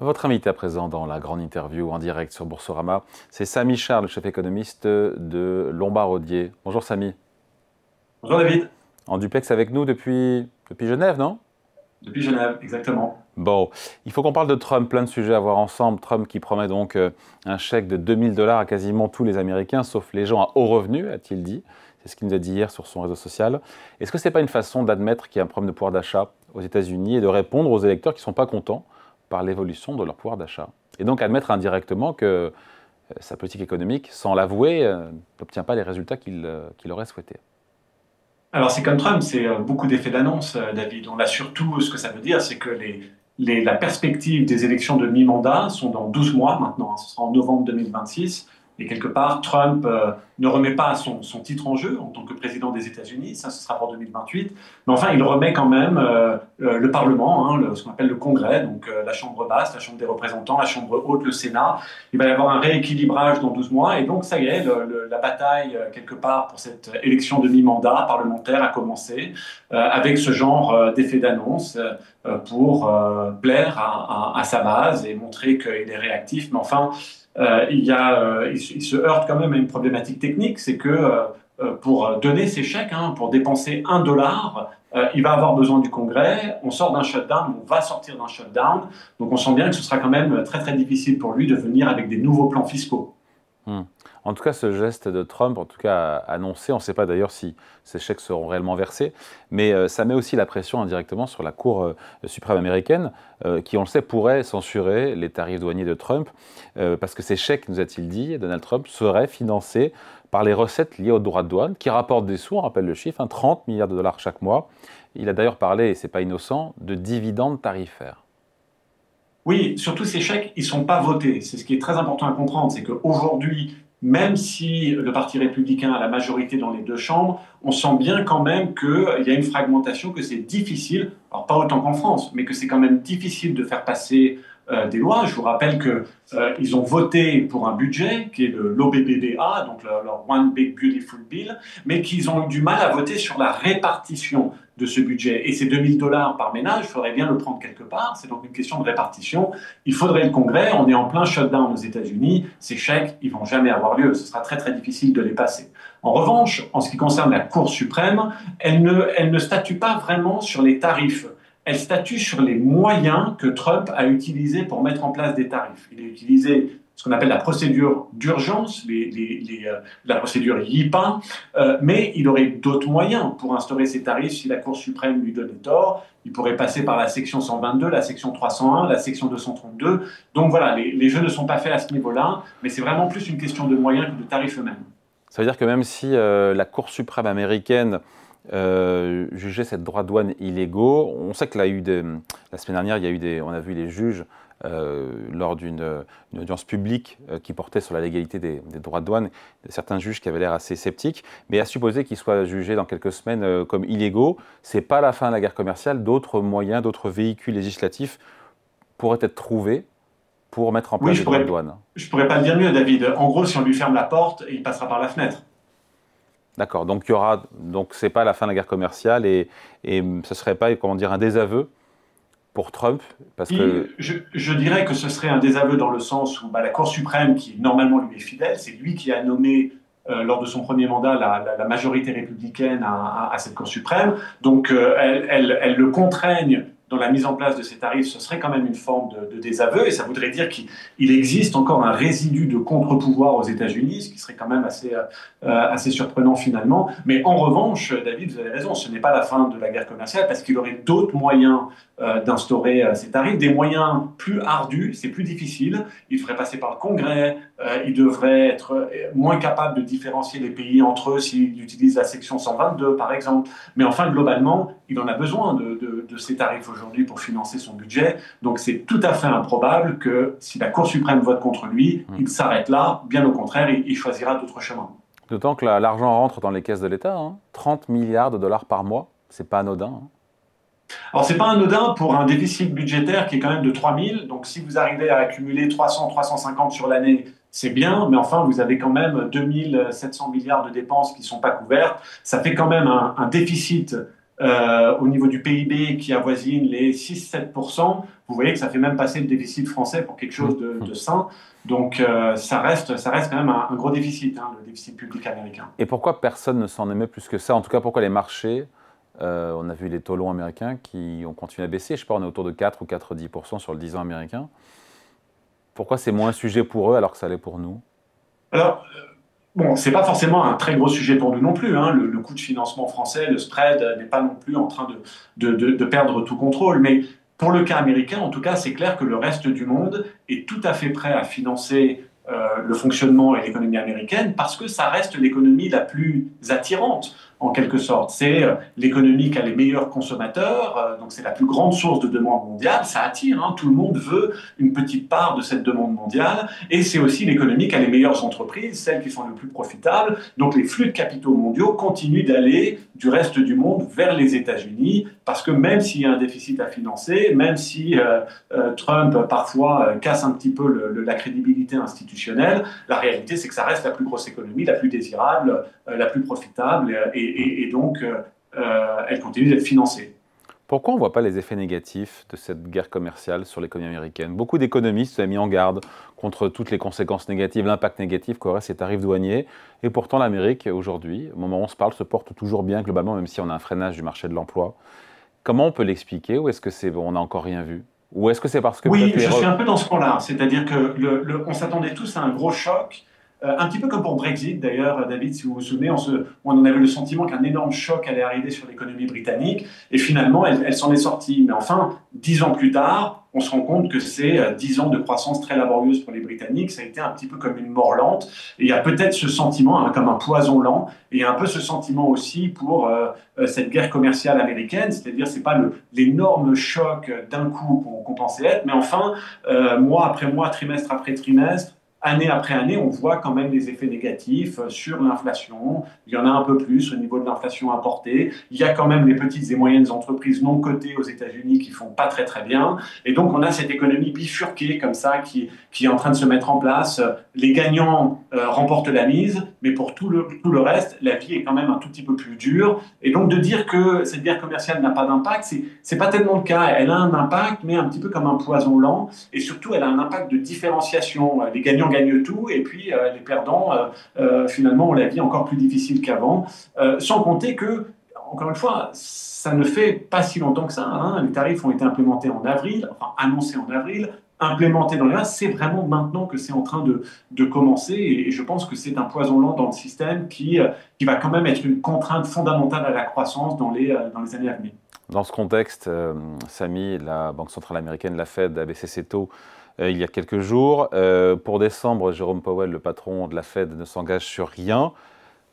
Votre invité à présent dans la grande interview en direct sur Boursorama, c'est Samy Charles, le chef économiste de Lombard-Odier. Bonjour Samy. Bonjour David, En duplex avec nous depuis Genève, non? depuis Genève, exactement. Bon, il faut qu'on parle de Trump, plein de sujets à voir ensemble. Trump qui promet donc un chèque de 2 000 $ à quasiment tous les Américains, sauf les gens à haut revenu, a-t-il dit. C'est ce qu'il nous a dit hier sur son réseau social. Est-ce que ce n'est pas une façon d'admettre qu'il y a un problème de pouvoir d'achat aux États-Unis et de répondre aux électeurs qui ne sont pas contents par l'évolution de leur pouvoir d'achat? Et donc admettre indirectement que sa politique économique, sans l'avouer, n'obtient pas les résultats qu'il aurait souhaités. Alors c'est comme Trump, c'est beaucoup d'effets d'annonce, David. On a surtout, ce que ça veut dire, c'est que la perspective des élections de mi-mandat sont dans 12 mois maintenant, hein. Ce sera en novembre 2026. Et quelque part, Trump ne remet pas son titre en jeu en tant que président des États-Unis, ça ce sera pour 2028, mais enfin il remet quand même le Parlement, hein, ce qu'on appelle le Congrès, donc la Chambre basse, la Chambre des représentants, la Chambre haute, le Sénat. Il va y avoir un rééquilibrage dans 12 mois, et donc ça y est, la bataille quelque part pour cette élection de mi-mandat parlementaire a commencé avec ce genre d'effet d'annonce pour plaire à sa base et montrer qu'il est réactif, mais enfin il se heurte quand même à une problématique technique, c'est que pour donner ses chèques, hein, pour dépenser 1 $, il va avoir besoin du Congrès. On sort d'un shutdown, on va sortir d'un shutdown, donc on sent bien que ce sera quand même très très difficile pour lui de venir avec des nouveaux plans fiscaux. Hmm. En tout cas, ce geste de Trump, en tout cas annoncé, on ne sait pas d'ailleurs si ces chèques seront réellement versés, mais ça met aussi la pression indirectement sur la Cour suprême américaine, qui, on le sait, pourrait censurer les tarifs douaniers de Trump, parce que ces chèques, nous a-t-il dit, Donald Trump, seraient financés par les recettes liées aux droits de douane, qui rapportent des sous, on rappelle le chiffre, hein, 30 milliards de dollars chaque mois. Il a d'ailleurs parlé, et ce n'est pas innocent, de dividendes tarifaires. Oui, surtout ces chèques, ils ne sont pas votés. C'est ce qui est très important à comprendre, c'est qu'aujourd'hui, même si le Parti républicain a la majorité dans les deux chambres, on sent bien quand même qu'il y a une fragmentation, que c'est difficile, alors pas autant qu'en France, mais que c'est quand même difficile de faire passer des lois. Je vous rappelle qu'ils ont voté pour un budget qui est l'OBBBA, donc leur One Big Beautiful Bill, mais qu'ils ont eu du mal à voter sur la répartition de ce budget. Et ces 2 000 $ par ménage, il faudrait bien le prendre quelque part. C'est donc une question de répartition. Il faudrait le Congrès. On est en plein shutdown aux États-Unis. Ces chèques, ils vont jamais avoir lieu. Ce sera très, très difficile de les passer. En revanche, en ce qui concerne la Cour suprême, elle ne statue pas vraiment sur les tarifs. Elle statue sur les moyens que Trump a utilisés pour mettre en place des tarifs. Il a utilisé ce qu'on appelle la procédure d'urgence, la procédure YIPA, mais il aurait d'autres moyens pour instaurer ces tarifs si la Cour suprême lui donnait tort. Il pourrait passer par la section 122, la section 301, la section 232. Donc voilà, les jeux ne sont pas faits à ce niveau-là, mais c'est vraiment plus une question de moyens que de tarifs eux-mêmes. Ça veut dire que même si la Cour suprême américaine jugeait ces droits de douane illégaux, on sait que là, la semaine dernière, on a vu les juges lors une audience publique qui portait sur la légalité des droits de douane, certains juges qui avaient l'air assez sceptiques, mais à supposer qu'ils soient jugés dans quelques semaines comme illégaux, c'est pas la fin de la guerre commerciale, d'autres moyens, d'autres véhicules législatifs pourraient être trouvés pour mettre en Oui, place des droits de douane. je pourrais pas le dire mieux, David. En gros, si on lui ferme la porte, il passera par la fenêtre. D'accord, donc c'est pas la fin de la guerre commerciale et ce serait pas, comment dire, un désaveu pour Trump, parce que Je dirais que ce serait un désaveu dans le sens où la Cour suprême, qui normalement lui est fidèle, c'est lui qui a nommé lors de son premier mandat la majorité républicaine à cette Cour suprême. Donc elle le contraigne dans la mise en place de ces tarifs, ce serait quand même une forme de désaveu, et ça voudrait dire qu'il existe encore un résidu de contre-pouvoir aux États-Unis, ce qui serait quand même assez surprenant finalement. Mais en revanche, David, vous avez raison, ce n'est pas la fin de la guerre commerciale, parce qu'il aurait d'autres moyens d'instaurer ces tarifs, des moyens plus ardus, c'est plus difficile. Il devrait passer par le Congrès, il devrait être moins capable de différencier les pays entre eux s'il utilise la section 122 par exemple. Mais enfin, globalement, il en a besoin de ces tarifs aujourd'hui pour financer son budget. Donc c'est tout à fait improbable que si la Cour suprême vote contre lui, il s'arrête là. Bien au contraire, il choisira d'autres chemins. d'autant que l'argent rentre dans les caisses de l'État, hein, 30 milliards de dollars par mois, c'est pas anodin, hein. Alors, c'est pas anodin pour un déficit budgétaire qui est quand même de 3 000. Donc, si vous arrivez à accumuler 300, 350 sur l'année, c'est bien. Mais enfin, vous avez quand même 2 700 milliards de dépenses qui ne sont pas couvertes. Ça fait quand même un déficit au niveau du PIB qui avoisine les 6-7%, vous voyez que ça fait même passer le déficit français pour quelque chose de sain. Donc ça reste quand même un gros déficit, hein, le déficit public américain. Et pourquoi personne ne s'en émeut plus que ça? En tout cas, pourquoi les marchés, on a vu les taux longs américains qui ont continué à baisser, je sais pas, on est autour de 4 ou 4,10% sur le 10 ans américain. Pourquoi c'est moins un sujet pour eux alors que ça l'est pour nous? Alors, bon, c'est pas forcément un très gros sujet pour nous non plus, hein. Le coût de financement français, le spread n'est pas non plus en train de perdre tout contrôle. Mais pour le cas américain, en tout cas, c'est clair que le reste du monde est tout à fait prêt à financer le fonctionnement et l'économie américaine parce que ça reste l'économie la plus attirante, en quelque sorte. C'est l'économie qui a les meilleurs consommateurs, donc c'est la plus grande source de demande mondiale, ça attire, hein, tout le monde veut une petite part de cette demande mondiale, et c'est aussi l'économie qui a les meilleures entreprises, celles qui sont les plus profitables, donc les flux de capitaux mondiaux continuent d'aller du reste du monde vers les États-Unis, parce que même s'il y a un déficit à financer, même si Trump parfois casse un petit peu la crédibilité institutionnelle, la réalité c'est que ça reste la plus grosse économie, la plus désirable, la plus profitable, et donc elle continue d'être financée. Pourquoi on ne voit pas les effets négatifs de cette guerre commerciale sur l'économie américaine? Beaucoup d'économistes ont mis en garde contre toutes les conséquences négatives, l'impact négatif qu'auraient ces tarifs douaniers. Et pourtant, l'Amérique, aujourd'hui, au moment où on se parle, se porte toujours bien globalement, même si on a un freinage du marché de l'emploi. Comment on peut l'expliquer? Ou est-ce que c'est on n'a encore rien vu? Ou est-ce que c'est parce que Oui, je suis un peu dans ce point-là. C'est-à-dire que on s'attendait tous à un gros choc, un petit peu comme pour Brexit d'ailleurs, David, si vous vous souvenez, on en avait le sentiment qu'un énorme choc allait arriver sur l'économie britannique, et finalement, elle s'en est sortie. Mais enfin, 10 ans plus tard, on se rend compte que c'est 10 ans de croissance très laborieuse pour les Britanniques. Ça a été un petit peu comme une mort lente. Et il y a peut-être ce sentiment, hein, comme un poison lent, et il y a un peu ce sentiment aussi pour cette guerre commerciale américaine, c'est-à-dire c'est pas l'énorme choc d'un coup qu'on pensait être, mais enfin, mois après mois, trimestre après trimestre, année après année, on voit quand même les effets négatifs sur l'inflation. Il y en a un peu plus au niveau de l'inflation importée. Il y a quand même les petites et moyennes entreprises non cotées aux États-Unis qui font pas très très bien. Et donc on a cette économie bifurquée comme ça qui est en train de se mettre en place. Les gagnants remportent la mise, mais pour tout le reste, la vie est quand même un tout petit peu plus dure. Et donc de dire que cette guerre commerciale n'a pas d'impact, c'est pas tellement le cas. Elle a un impact, mais un petit peu comme un poison lent. Et surtout, elle a un impact de différenciation. Les gagnants gagnent tout, et puis les perdants, finalement, ont la vie encore plus difficile qu'avant. Sans compter que, encore une fois, ça ne fait pas si longtemps que ça, hein. Les tarifs ont été implémentés en avril, enfin annoncés en avril, implémentés dans les mois. C'est vraiment maintenant que c'est en train de commencer, et je pense que c'est un poison lent dans le système qui va quand même être une contrainte fondamentale à la croissance dans les années à venir. Dans ce contexte, Samy, la Banque centrale américaine, la Fed, a baissé ses taux il y a quelques jours. Pour décembre, Jérôme Powell, le patron de la Fed, ne s'engage sur rien.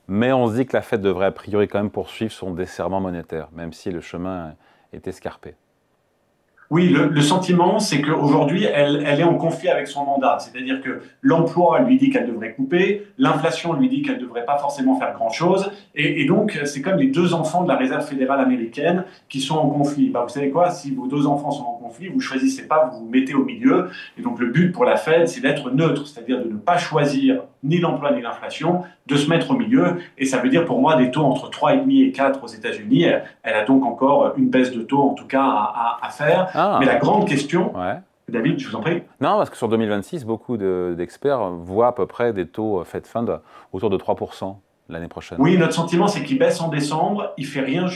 Mais on se dit que la Fed devrait a priori quand même poursuivre son desserrement monétaire, même si le chemin est escarpé. Oui, le sentiment, c'est qu'aujourd'hui, elle est en conflit avec son mandat. C'est-à-dire que l'emploi lui dit qu'elle devrait couper, l'inflation lui dit qu'elle ne devrait pas forcément faire grand-chose. Et donc, c'est comme les deux enfants de la Réserve fédérale américaine qui sont en conflit. Bah, vous savez quoi, si vos deux enfants sont en conflit, vous ne choisissez pas, vous vous mettez au milieu. Et donc, le but pour la Fed, c'est d'être neutre, c'est-à-dire de ne pas choisir ni l'emploi ni l'inflation, de se mettre au milieu. Et ça veut dire pour moi des taux entre 3,5 et 4 aux États-Unis. Elle a donc encore une baisse de taux, en tout cas, à faire. Ah, mais la grande question, ouais. David, je vous en prie. Non, parce que sur 2026, beaucoup d'experts voient à peu près des taux Fed Fund autour de 3% l'année prochaine. Oui, notre sentiment, c'est qu'il baisse en décembre, il fait rien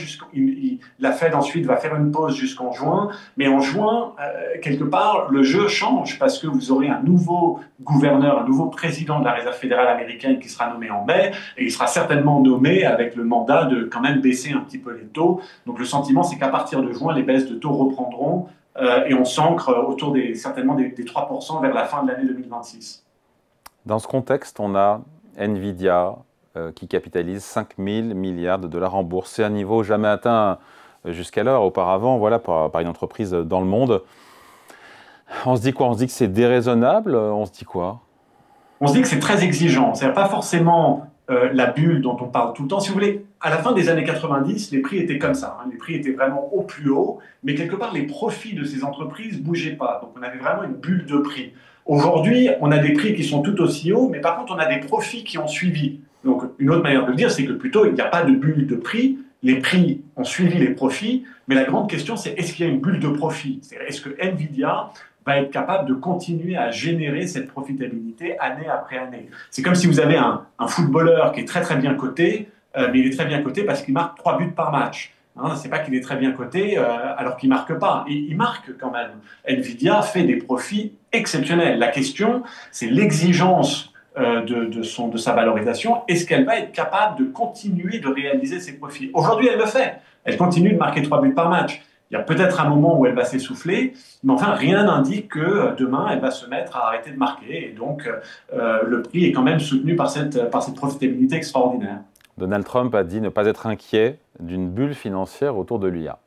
la Fed ensuite va faire une pause jusqu'en juin, mais en juin, quelque part, le jeu change parce que vous aurez un nouveau gouverneur, un nouveau président de la Réserve fédérale américaine qui sera nommé en mai, et il sera certainement nommé avec le mandat de quand même baisser un petit peu les taux. Donc le sentiment, c'est qu'à partir de juin, les baisses de taux reprendront et on s'ancre autour certainement des 3% vers la fin de l'année 2026. Dans ce contexte, on a Nvidia, qui capitalise 5 000 milliards de dollars en bourse. C'est un niveau jamais atteint jusqu'alors, auparavant, voilà, par une entreprise dans le monde. On se dit quoi? On se dit que c'est déraisonnable? On se dit quoi? On se dit que c'est très exigeant. C'est pas forcément la bulle dont on parle tout le temps. Si vous voulez, à la fin des années 90, les prix étaient comme ça, hein. Les prix étaient vraiment au plus haut, mais quelque part, les profits de ces entreprises ne bougeaient pas. Donc, on avait vraiment une bulle de prix. Aujourd'hui, on a des prix qui sont tout aussi hauts, mais par contre, on a des profits qui ont suivi. Donc, une autre manière de le dire, c'est que plutôt, il n'y a pas de bulle de prix. les prix ont suivi les profits, mais la grande question, c'est est-ce qu'il y a une bulle de profit? Est-ce que Nvidia va être capable de continuer à générer cette profitabilité année après année? C'est comme si vous avez un footballeur qui est très très bien coté, mais il est très bien coté parce qu'il marque 3 buts par match. Hein, c'est pas qu'il est très bien coté alors qu'il marque pas. Et il marque quand même. Nvidia fait des profits exceptionnels. La question, c'est l'exigence de sa valorisation. Est-ce qu'elle va être capable de continuer de réaliser ses profits? Aujourd'hui, elle le fait. Elle continue de marquer 3 buts par match. Il y a peut-être un moment où elle va s'essouffler, mais enfin, rien n'indique que demain, elle va se mettre à arrêter de marquer. Et donc, le prix est quand même soutenu par cette profitabilité extraordinaire. Donald Trump a dit ne pas être inquiet d'une bulle financière autour de l'IA.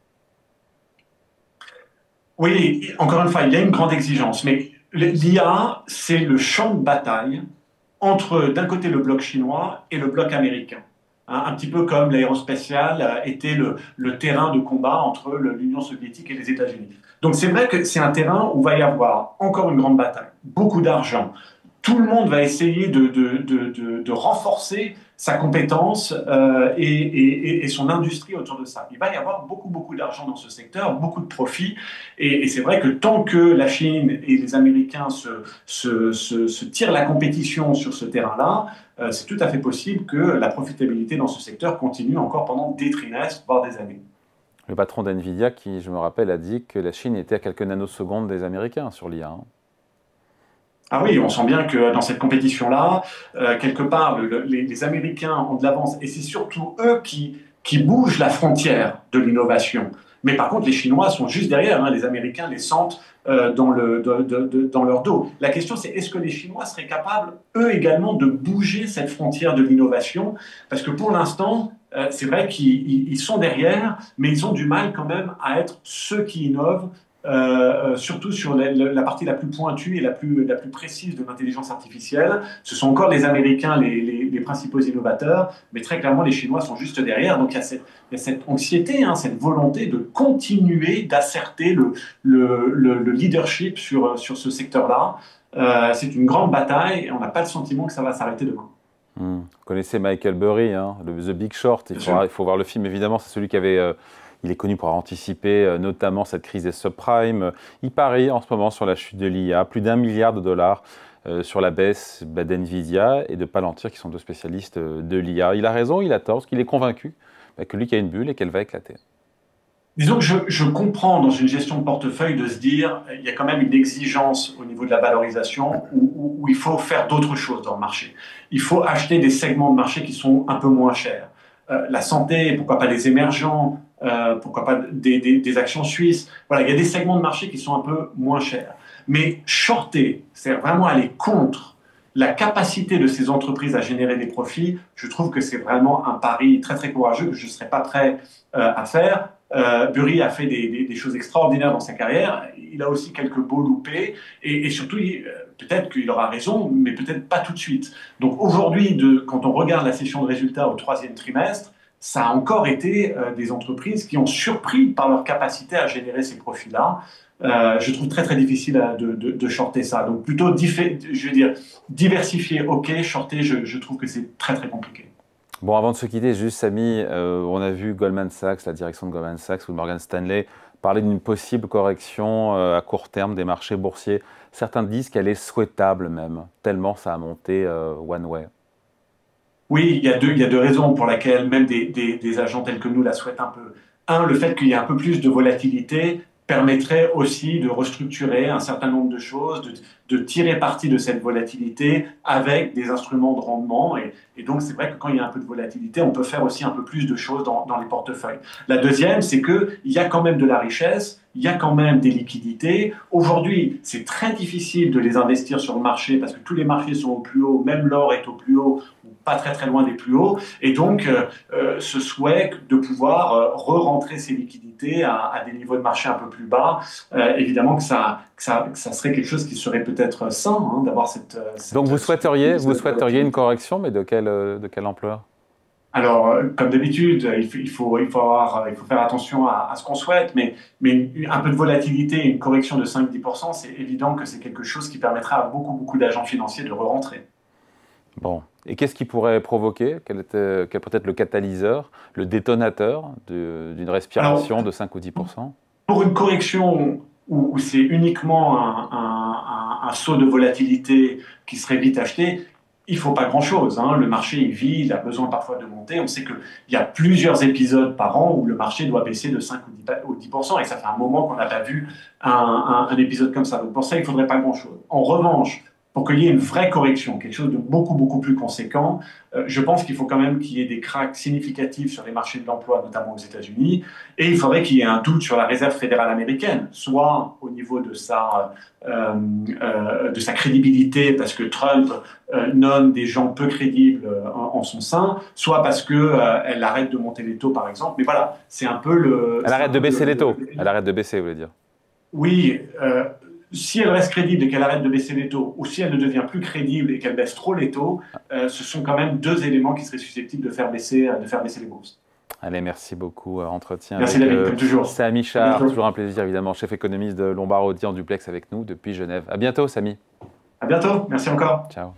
Oui, encore une fois, il y a une grande exigence, mais l'IA, c'est le champ de bataille entre, d'un côté, le bloc chinois et le bloc américain. Hein, un petit peu comme l'aérospatiale était le terrain de combat entre l'Union soviétique et les États-Unis. Donc c'est vrai que c'est un terrain où il va y avoir encore une grande bataille, beaucoup d'argent. Tout le monde va essayer de renforcer sa compétence et son industrie autour de ça. Il va y avoir beaucoup, beaucoup d'argent dans ce secteur, beaucoup de profits. Et c'est vrai que tant que la Chine et les Américains se tirent la compétition sur ce terrain-là, c'est tout à fait possible que la profitabilité dans ce secteur continue encore pendant des trimestres, voire des années. Le patron d'NVIDIA, qui, je me rappelle, a dit que la Chine était à quelques nanosecondes des Américains sur l'IA. Ah oui, on sent bien que dans cette compétition-là, quelque part, les Américains ont de l'avance et c'est surtout eux qui bougent la frontière de l'innovation. Mais par contre, les Chinois sont juste derrière, hein, les Américains les sentent dans leur dos. La question, c'est est-ce que les Chinois seraient capables, eux également, de bouger cette frontière de l'innovation? Parce que pour l'instant, c'est vrai qu'ils sont derrière, mais ils ont du mal quand même à être ceux qui innovent, surtout sur la partie la plus pointue et la plus précise de l'intelligence artificielle. Ce sont encore les Américains les principaux innovateurs, mais très clairement, les Chinois sont juste derrière. Donc, il y a cette anxiété, hein, cette volonté de continuer d'asserter le leadership sur ce secteur-là. C'est une grande bataille et on n'a pas le sentiment que ça va s'arrêter demain. Vous connaissez Michael Burry, hein, The Big Short. Il faut voir le film, évidemment. C'est celui qui avait... il est connu pour avoir anticipé notamment cette crise des subprimes. Il parie en ce moment sur la chute de l'IA, plus d'1 milliard de dollars sur la baisse d'NVIDIA et de Palantir, qui sont deux spécialistes de l'IA. Il a raison, il a tort, parce qu'il est convaincu que lui, qu'il y a une bulle et qu'elle va éclater. Disons que je comprends dans une gestion de portefeuille de se dire il y a quand même une exigence au niveau de la valorisation où il faut faire d'autres choses dans le marché. Il faut acheter des segments de marché qui sont un peu moins chers. La santé, pourquoi pas les émergents, pourquoi pas des actions suisses. Voilà, il y a des segments de marché qui sont un peu moins chers. Mais shorter, c'est vraiment aller contre la capacité de ces entreprises à générer des profits. Je trouve que c'est vraiment un pari très très courageux que je ne serais pas prêt à faire. Burry a fait des choses extraordinaires dans sa carrière. Il a aussi quelques beaux loupés et surtout, peut-être qu'il aura raison, mais peut-être pas tout de suite. Donc aujourd'hui, quand on regarde la session de résultats au troisième trimestre, ça a encore été des entreprises qui ont surpris par leur capacité à générer ces profits-là. Je trouve très très difficile de shorter ça. Donc plutôt, je veux dire, diversifier, ok, shorter, je trouve que c'est très très compliqué. Bon, avant de se quitter, juste Samy, on a vu Goldman Sachs, la direction de Goldman Sachs ou de Morgan Stanley, parler d'une possible correction à court terme des marchés boursiers. Certains disent qu'elle est souhaitable même, tellement ça a monté one way. Oui, il y a deux raisons pour lesquelles même des agents tels que nous la souhaitent un peu. Un, le fait qu'il y ait un peu plus de volatilité permettrait aussi de restructurer un certain nombre de choses, de tirer parti de cette volatilité avec des instruments de rendement. Et donc, c'est vrai que quand il y a un peu de volatilité, on peut faire aussi un peu plus de choses dans les portefeuilles. La deuxième, c'est qu'il y a quand même de la richesse, il y a quand même des liquidités. Aujourd'hui, c'est très difficile de les investir sur le marché parce que tous les marchés sont au plus haut, même l'or est au plus haut, ou pas très très loin des plus hauts. Et donc, ce souhait de pouvoir re-rentrer ces liquidités à des niveaux de marché un peu plus bas, évidemment que ça serait quelque chose qui serait peut-être sain, hein, d'avoir cette... Donc vous souhaiteriez une correction, mais de quelle ampleur? Alors, comme d'habitude, il faut faire attention à ce qu'on souhaite, mais un peu de volatilité et une correction de 5-10%, c'est évident que c'est quelque chose qui permettra à beaucoup, beaucoup d'agents financiers de re-rentrer. Bon. Et qu'est-ce qui pourrait provoquer? Quel peut être le catalyseur, le détonateur d'une respiration de 5 ou 10%? Pour une correction où c'est uniquement un saut de volatilité qui serait vite acheté, il ne faut pas grand-chose, hein. Le marché, il vit, il a besoin parfois de monter. On sait qu'il y a plusieurs épisodes par an où le marché doit baisser de 5 ou 10%, et ça fait un moment qu'on n'a pas vu un épisode comme ça. Donc pour ça, il ne faudrait pas grand-chose. En revanche, pour qu'il y ait une vraie correction, quelque chose de beaucoup, beaucoup plus conséquent, je pense qu'il faut quand même qu'il y ait des cracks significatifs sur les marchés de l'emploi, notamment aux États-Unis, et il faudrait qu'il y ait un doute sur la Réserve fédérale américaine, soit au niveau de sa crédibilité, parce que Trump nomme des gens peu crédibles en son sein, soit parce qu'elle arrête de monter les taux, par exemple. Mais voilà, c'est un peu le... Elle arrête de baisser les taux. Elle arrête de baisser, vous voulez dire? Oui, si elle reste crédible et qu'elle arrête de baisser les taux, ou si elle ne devient plus crédible et qu'elle baisse trop les taux, ce sont quand même deux éléments qui seraient susceptibles de faire baisser les bourses. Allez, merci beaucoup. Entretien Merci avec David, comme toujours. Samy Char, toujours un plaisir évidemment, chef économiste de Lombard Odier en duplex avec nous depuis Genève. À bientôt Samy. À bientôt, merci encore. Ciao.